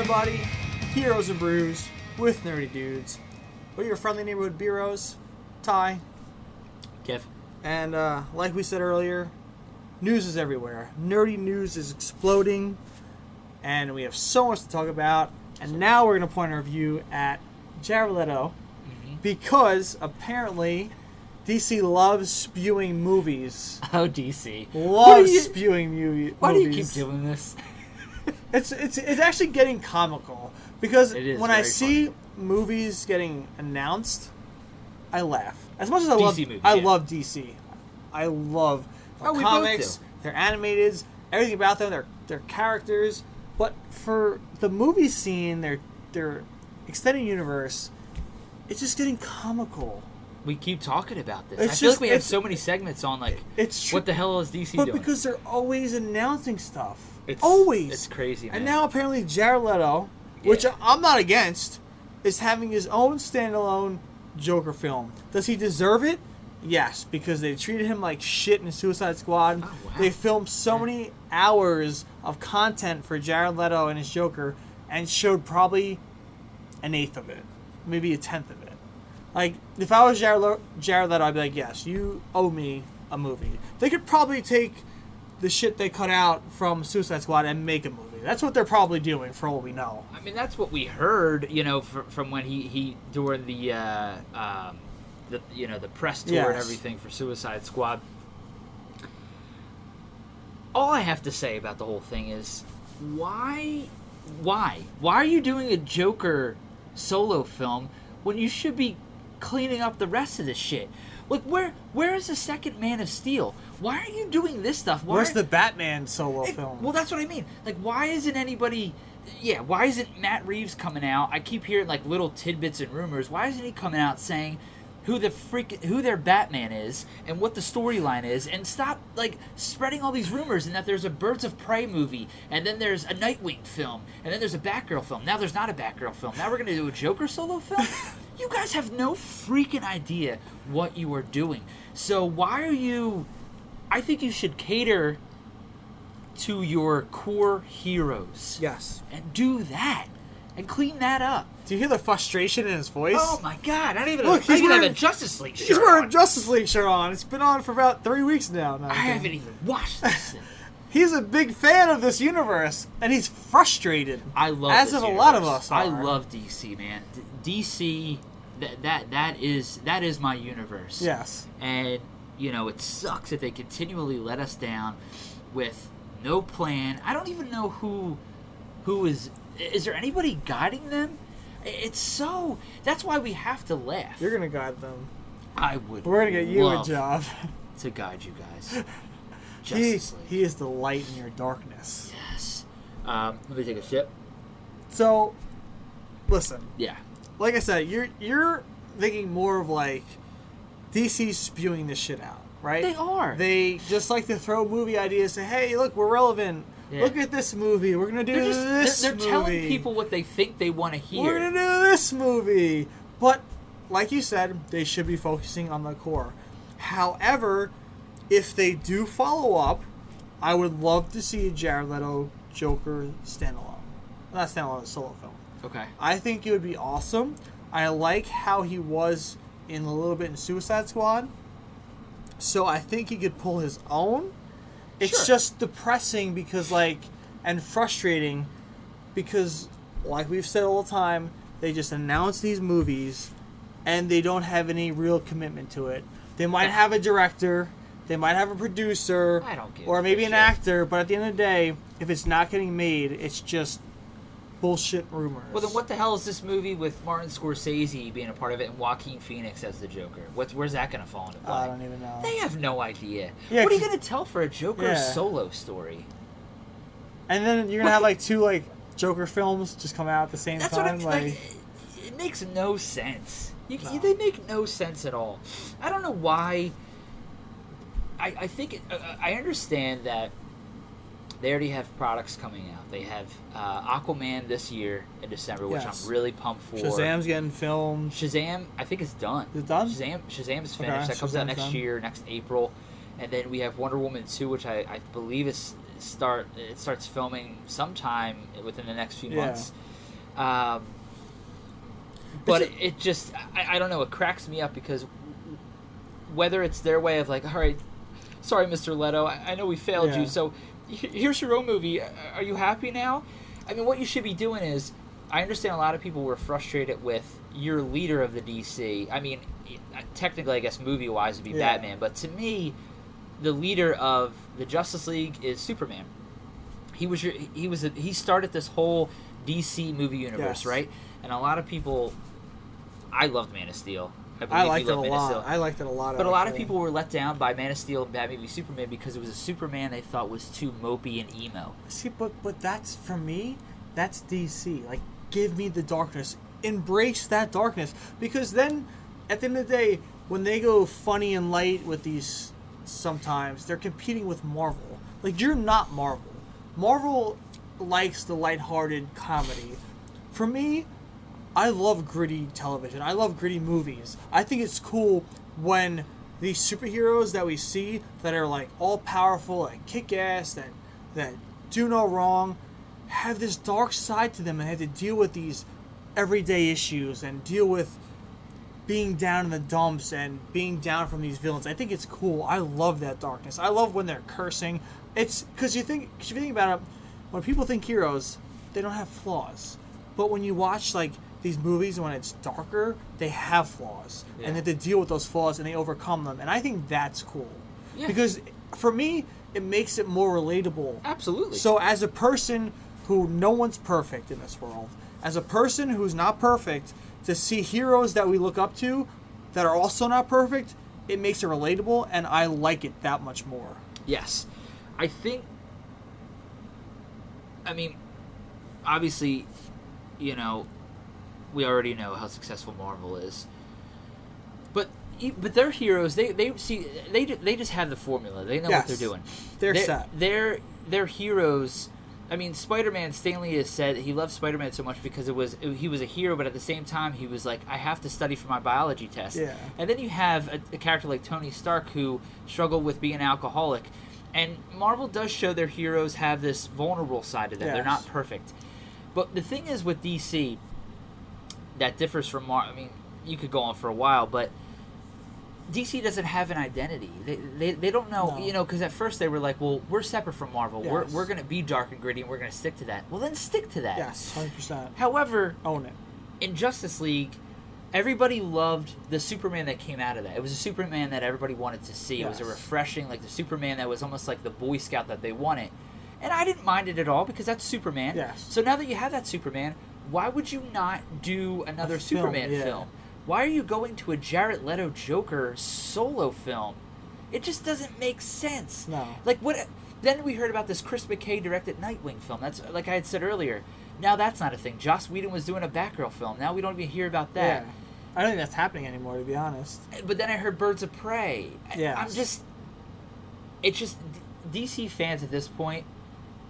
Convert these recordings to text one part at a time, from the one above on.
everybody, Heroes and Brews with Nerdy Dudes. We're your friendly neighborhood Beeroes Ty Kevin. And like we said earlier, news is everywhere. Nerdy news is exploding, and we have so much to talk about. And now we're going to point our view at Jared Leto, because apparently DC loves spewing movies. Oh, DC. Loves spewing movies. Why do you keep doing this? It's actually getting comical, because when I see funny. movies getting announced, I laugh. As much as DC love movies, I love DC. I love the comics, their animated, everything about them, their characters. But for the movie scene, their extended universe, it's just getting comical. We keep talking about this. It's I feel just- like we have it's- so many segments on, like, It's true. what the hell is DC But doing? because they're always announcing stuff. It's always. crazy, man. And now apparently Jared Leto, which I'm not against, is having his own standalone Joker film. Does he deserve it? Yes, because they treated him like shit in Suicide Squad. Oh, wow. They filmed so many hours of content for Jared Leto and his Joker, and showed probably an eighth of it, maybe a tenth of it. Like, if I was Jared Leto, I'd be like, yes, you owe me a movie. They could probably take the shit they cut out from Suicide Squad and make a movie. That's what they're probably doing, for all we know. I mean, that's what we heard, from when he during the press tour and everything for Suicide Squad. All I have to say about the whole thing is, why are you doing a Joker solo film when you should be cleaning up the rest of this shit? Like, where is the second Man of Steel? Why are you doing this stuff? Where's the Batman solo film? Well, that's what I mean. Like, why isn't anybody... Yeah, why isn't Matt Reeves coming out? I keep hearing, like, little tidbits and rumors. Why isn't he coming out saying who their Batman is and what the storyline is, and stop, like, spreading all these rumors, and that there's a Birds of Prey movie, and then there's a Nightwing film, and then there's a Batgirl film. Now there's not a Batgirl film. Now we're going to do a Joker solo film? You guys have no freaking idea what you are doing. So why are you... I think you should cater to your core heroes. Yes. And do that. And clean that up. Do you hear the frustration in his voice? Oh my god, I don't even, Look, I even wearing- have a Justice League shirt He's wearing on. a Justice League shirt on. It's been on for about 3 weeks now. I haven't even watched this thing. He's a big fan of this universe, and he's frustrated. I love as this of universe. a lot of us are. I love DC, man. DC, that is my universe. Yes. And, it sucks that they continually let us down with no plan. I don't even know who is there anybody guiding them? It's so... That's why we have to laugh. You're going to guide them. I would. We're going to get you a love job. to guide you guys. Justice League. He is the light in your darkness. Yes. Let me take a sip. So, listen. Yeah. Like I said, you're thinking more of like DC spewing this shit out, right? They are. They just like to throw movie ideas. Say, hey, look, we're relevant. Yeah. Look at this movie. We're gonna do this They're movie. telling people what they think they want to hear. We're gonna do this movie. But like you said, they should be focusing on the core. However, if they do follow up, I would love to see a Jared Leto Joker standalone. Not standalone, a solo film. Okay. I think it would be awesome. I like how he was in a little bit in Suicide Squad. So I think he could pull his own. It's just depressing because, and frustrating because, like we've said all the time, they just announce these movies and they don't have any real commitment to it. They might have a director, they might have a producer, I don't give or maybe a an shit. actor, but at the end of the day, if it's not getting made, it's just bullshit rumors. Well, then what the hell is this movie with Martin Scorsese being a part of it and Joaquin Phoenix as the Joker? Where's that going to fall into play? I don't even know. They have no idea. Yeah, what are you going to tell for a Joker Yeah. solo story? And then you're gonna have two Joker films just come out at the same That's time. what I mean. It makes no sense. They make no sense at all. I don't know why. I think I understand that they already have products coming out. They have Aquaman this year in December, which Yes. I'm really pumped for. Shazam's getting filmed. Shazam, I think it's done. Is it done? Shazam is finished. Okay, That comes out Shazam's next done. year, next April. And then we have Wonder Woman 2, which I believe is starts filming sometime within the next few Yeah. months. But it just, I don't know, it cracks me up because whether it's their way of like, all right, sorry, Mr. Leto, I know we failed you, so here's your own movie. Are you happy now? I mean, what you should be doing is, I understand a lot of people were frustrated with your leader of the DC. I mean, technically, I guess movie-wise it'd be Batman, but to me, the leader of the Justice League is Superman. He started this whole DC movie universe, right? And a lot of people, I loved Man of Steel. I liked it a lot. I liked it a lot. But a lot of people were let down by Man of Steel and Batman v Superman because it was a Superman they thought was too mopey and emo. See, but that's, for me, that's DC. Like, give me the darkness. Embrace that darkness. Because then, at the end of the day, when they go funny and light with these, sometimes, they're competing with Marvel. Like, you're not Marvel. Marvel likes the lighthearted comedy. For me, I love gritty television. I love gritty movies. I think it's cool when these superheroes that we see that are like all powerful and kick ass, that do no wrong, have this dark side to them and have to deal with these everyday issues and deal with being down in the dumps and being down from these villains. I think it's cool. I love that darkness. I love when they're cursing. It's because if you think about it, when people think heroes, they don't have flaws. But when you watch like these movies, when it's darker, they have flaws, and they have to deal with those flaws and they overcome them. And I think that's cool because for me, it makes it more relatable. Absolutely. So as a person who, no one's perfect in this world, as a person who's not perfect, to see heroes that we look up to that are also not perfect, it makes it relatable, and I like it that much more. Yes. I think, I mean, obviously, you know, we already know how successful Marvel is, but their heroes, they just have the formula. They know what they're doing. They're set. Their heroes. I mean, Spider-Man. Stanley has said he loves Spider-Man so much because he was a hero, but at the same time he was like, I have to study for my biology test. Yeah. And then you have a character like Tony Stark who struggled with being an alcoholic, and Marvel does show their heroes have this vulnerable side to them. They're not perfect. But the thing is with DC that differs from Marvel. I mean, you could go on for a while, but DC doesn't have an identity. They don't know, you know, because at first they were like, well, we're separate from Marvel. Yes. We're going to be dark and gritty, and we're going to stick to that. Well, then stick to that. Yes, 100%. However, own it. In Justice League, everybody loved the Superman that came out of that. It was a Superman that everybody wanted to see. It was a refreshing, like the Superman that was almost like the Boy Scout that they wanted. And I didn't mind it at all because that's Superman. Yes. So now that you have that Superman, why would you not do another Superman film? Why are you going to a Jared Leto Joker solo film? It just doesn't make sense. No. Like what? Then we heard about this Chris McKay directed Nightwing film. That's like I had said earlier. Now that's not a thing. Joss Whedon was doing a Batgirl film. Now we don't even hear about that. Yeah. I don't think that's happening anymore, to be honest. But then I heard Birds of Prey. Yeah. It's just DC fans at this point.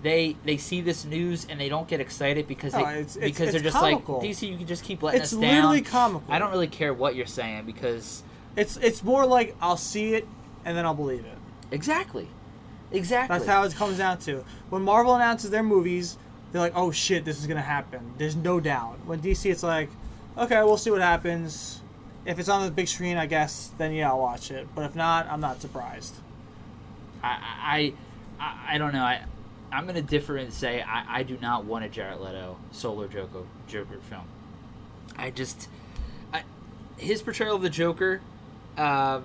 They see this news and they don't get excited because they're just comical. like, DC, you can just keep letting us down. It's literally comical. I don't really care what you're saying because it's more like I'll see it and then I'll believe it. Exactly. That's how it comes down to. When Marvel announces their movies, they're like, oh shit, this is gonna happen. There's no doubt. When DC, it's like, okay, we'll see what happens. If it's on the big screen, I guess, then yeah, I'll watch it. But if not, I'm not surprised. I don't know. I'm going to differ and say I do not want a Jared Leto solo Joker film. His portrayal of the Joker, I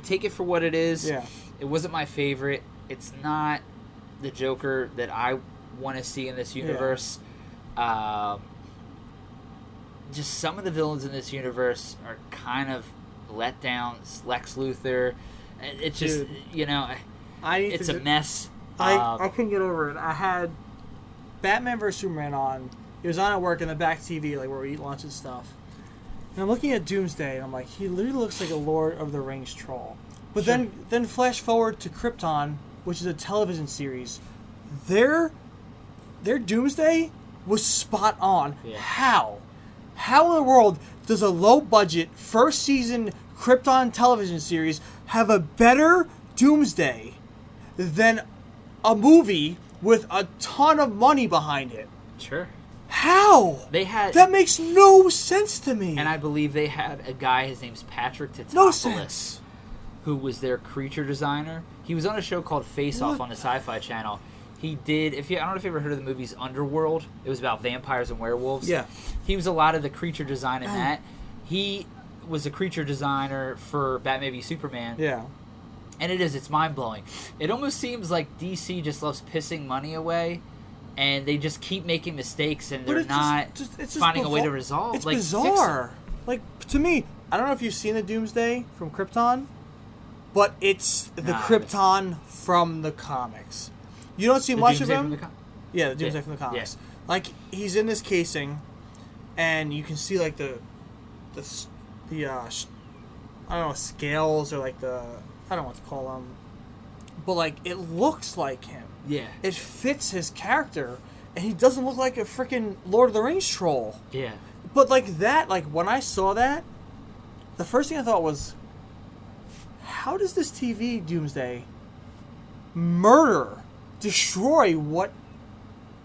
take it for what it is. Yeah. It wasn't my favorite. It's not the Joker that I want to see in this universe. Yeah. Just some of the villains in this universe are kind of letdowns. Lex Luthor. It's just, you know, it's a mess. I couldn't get over it. I had Batman vs. Superman on. It was on at work in the back TV, like where we eat lunch and stuff. And I'm looking at Doomsday, and I'm like, he literally looks like a Lord of the Rings troll. But then flash forward to Krypton, which is a television series. Their Doomsday was spot on. Yeah. How in the world does a low-budget, first-season Krypton television series have a better Doomsday than a movie with a ton of money behind it. Sure. How? That makes no sense to me. And I believe they had a guy, his name's Patrick Tatopoulos. No sense. Who was their creature designer. He was on a show called Face Off on the Sci-Fi Channel. He did, I don't know if you ever heard of the movies Underworld. It was about vampires and werewolves. Yeah. He was a lot of the creature design in that. He was a creature designer for Batman v Superman. Yeah. And it's mind-blowing. It almost seems like DC just loves pissing money away, and they just keep making mistakes, and they're not finding a way to resolve. It's bizarre. Like, to me, I don't know if you've seen the Doomsday from Krypton, but it's the Krypton from the comics. You don't see much of him. The Doomsday from the comics. Yeah. Like, he's in this casing, and you can see, like, the I don't know, scales, or, like, I don't know what to call them. But, like, it looks like him. Yeah. It fits his character, and he doesn't look like a freaking Lord of the Rings troll. Yeah. But, like, when I saw that, the first thing I thought was, how does this TV Doomsday destroy what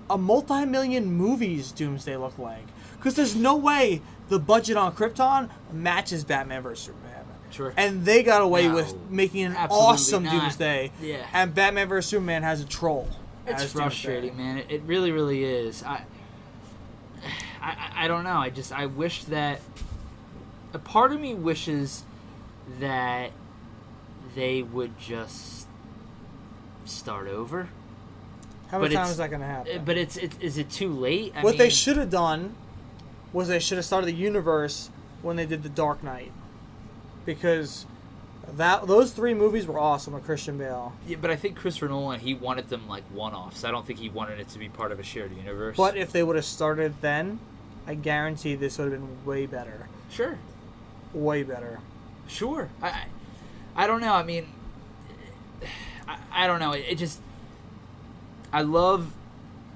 a multi-million movies Doomsday look like? Because there's no way the budget on Krypton matches Batman vs. Superman. Sure. And they got away with making an awesome Doomsday. Yeah. And Batman vs. Superman has a troll. It's frustrating, man. It really, really is. I don't know. I wish that... A part of me wishes that they would just start over. How many times is that going to happen? But is it too late? What they should have done was they should have started the universe when they did The Dark Knight. Because those 3 movies were awesome with Christian Bale. Yeah, but I think Christopher Nolan, he wanted them like one-offs. I don't think he wanted it to be part of a shared universe. But if they would have started then, I guarantee this would have been way better. Sure. Way better. Sure. I don't know. I mean, I don't know. It just... I love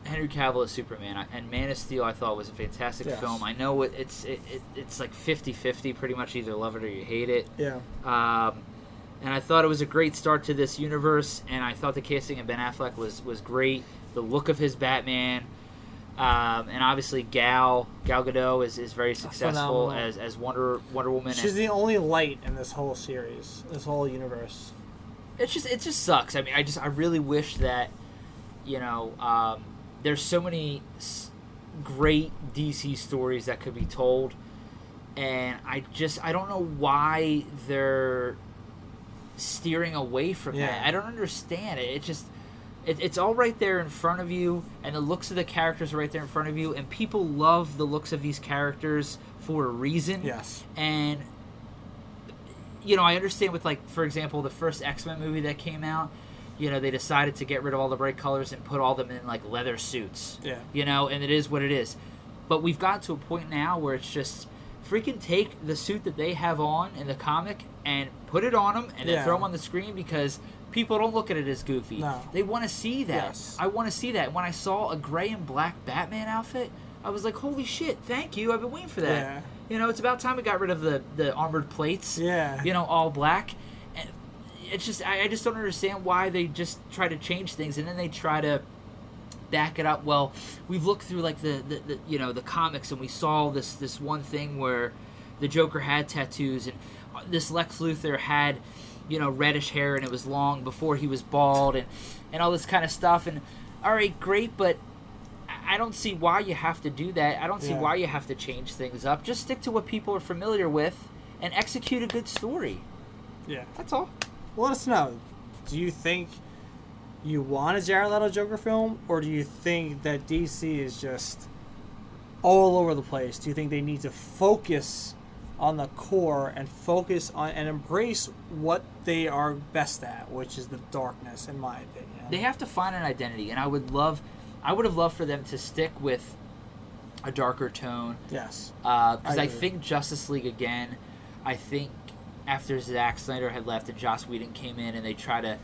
Henry Cavill as Superman, and Man of Steel I thought was a fantastic film. I know it's like 50-50 pretty much, either love it or you hate it. Yeah. And I thought it was a great start to this universe, and I thought the casting of Ben Affleck was great. The look of his Batman, and obviously Gal Gadot is very successful as Wonder Woman. She's the only light in this whole series, this whole universe. It just sucks. I mean, I really wish that, there's so many great DC stories that could be told, and I don't know why they're steering away from that. I don't understand it. It's all right there in front of you, and the looks of the characters are right there in front of you, and people love the looks of these characters for a reason. Yes. And I understand with, like, for example, the first X-Men movie that came out. They decided to get rid of all the bright colors and put all them in, like, leather suits. Yeah. And it is what it is. But we've got to a point now where it's just freaking take the suit that they have on in the comic and put it on them and then throw them on the screen, because people don't look at it as goofy. No. They want to see that. Yes. I want to see that. When I saw a gray and black Batman outfit, I was like, holy shit, thank you. I've been waiting for that. Yeah. It's about time we got rid of the armored plates. Yeah. All black. It's just, I just don't understand why they just try to change things, and then they try to back it up. Well, we've looked through, like, the comics, and we saw this one thing where the Joker had tattoos, and this Lex Luthor had, reddish hair, and it was long before he was bald, and all this kind of stuff. And all right, great, but I don't see why you have to do that. I don't see why you have to change things up. Just stick to what people are familiar with and execute a good story. Yeah. That's all. Let us know. Do you think you want a Jared Leto Joker film, or do you think that DC is just all over the place? Do you think they need to focus on the core and focus on and embrace what they are best at, which is the darkness, in my opinion? They have to find an identity, and I would have loved for them to stick with a darker tone. Yes. Because I think Justice League, again, I think after Zack Snyder had left and Joss Whedon came in, and they tried to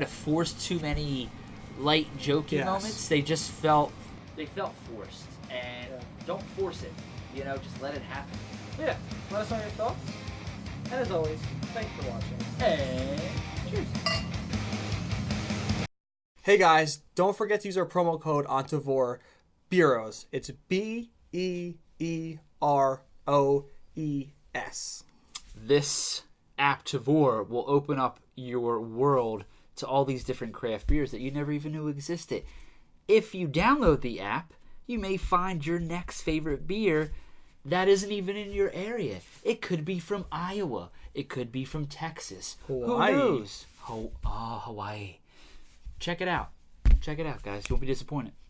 force too many light joking moments. They just felt forced, and don't force it. Just let it happen. Yeah. Let us know your thoughts. And as always, thanks for watching. And cheers. Hey guys, don't forget to use our promo code on Tavour Beeroes. It's BEEROES. This app Tavour will open up your world to all these different craft beers that you never even knew existed. If you download the app, you may find your next favorite beer that isn't even in your area. It could be from Iowa. It could be from Texas. Hawaii. Who knows? Hawaii. Check it out. Check it out, guys. You won't be disappointed.